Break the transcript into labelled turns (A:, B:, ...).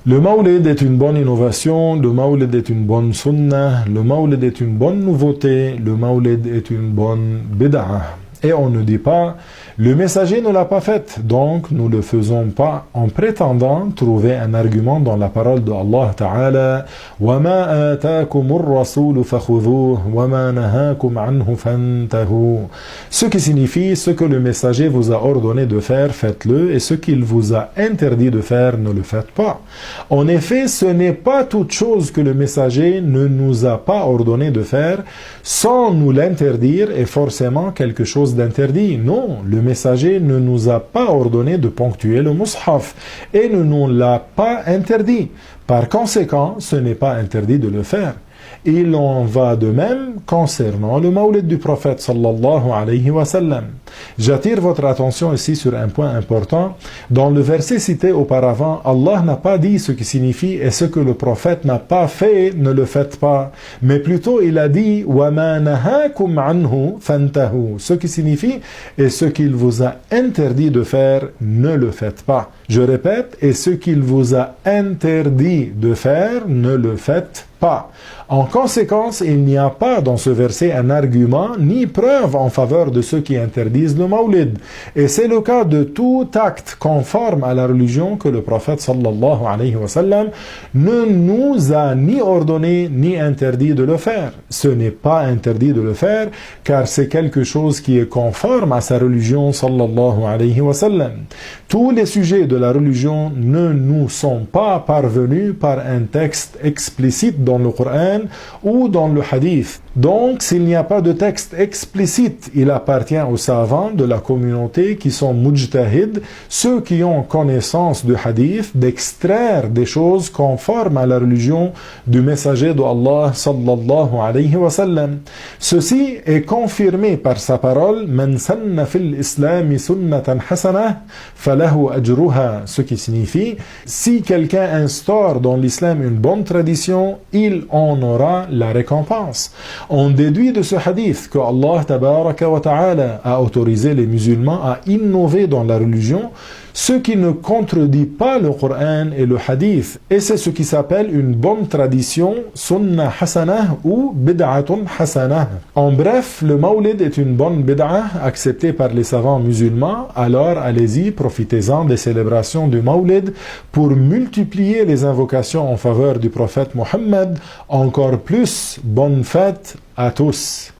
A: Le Mawlid est une bonne innovation, le Mawlid est une bonne sunnah, le Mawlid est une bonne nouveauté, le Mawlid est une bonne bid'ah. Et on ne dit pas, le messager ne l'a pas fait, donc nous ne le faisons pas en prétendant trouver un argument dans la parole de Allah Ta'ala. وَمَا آتَاكُمُ الرَّسُولُ فَخُذُوهُ وَمَا نَهَاكُمْ عَنْهُ فَانْتَهُوا. Ce qui signifie, ce que le messager vous a ordonné de faire, faites-le, et ce qu'il vous a interdit de faire, ne le faites pas. En effet, ce n'est pas toute chose que le messager ne nous a pas ordonné de faire, sans nous l'interdire, et forcément quelque chose d'interdit. Non, le messager ne nous a pas ordonné de ponctuer le mushaf et ne nous l'a pas interdit. Par conséquent, ce n'est pas interdit de le faire. Il en va de même concernant le Mawlid du prophète sallallahu alayhi wa sallam. J'attire votre attention ici sur un point important. Dans le verset cité auparavant, Allah n'a pas dit ce qui signifie et ce que le prophète n'a pas fait, ne le faites pas. Mais plutôt il a dit وَمَا نَهَاكُمْ عَنْهُ فَانْتَهُوا. Ce qui signifie et ce qu'il vous a interdit de faire, ne le faites pas. Je répète, et ce qu'il vous a interdit de faire, ne le faites pas. En conséquence, il n'y a pas dans ce verset un argument ni preuve en faveur de ceux qui interdisent le Mawlid. Et c'est le cas de tout acte conforme à la religion que le prophète sallallahu alayhi wa sallam ne nous a ni ordonné ni interdit de le faire. Ce n'est pas interdit de le faire car c'est quelque chose qui est conforme à sa religion sallallahu alayhi wa sallam. Tous les sujets de la religion ne nous sont pas parvenus par un texte explicite dans le Coran ou dans le hadith. Donc, s'il n'y a pas de texte explicite, il appartient aux savants de la communauté qui sont mujtahid, ceux qui ont connaissance du hadith, d'extraire des choses conformes à la religion du messager d'Allah sallallahu alayhi wa sallam. Ceci est confirmé par sa parole Man sanna fil islami sunnatan hasanah falahu ajruha, ce qui signifie si quelqu'un instaure dans l'islam une bonne tradition, il en aura la récompense. On déduit de ce hadith que Allah tabaraka wa ta'ala a autorisé les musulmans à innover dans la religion, ce qui ne contredit pas le Coran et le hadith. Et c'est ce qui s'appelle une bonne tradition, sunnah hasanah ou bid'atun hasanah. En bref, le Mawlid est une bonne bid'ah acceptée par les savants musulmans. Alors allez-y, profitez-en des célébrations du Mawlid pour multiplier les invocations en faveur du prophète Mohammed. Encore plus, bonne fête à tous.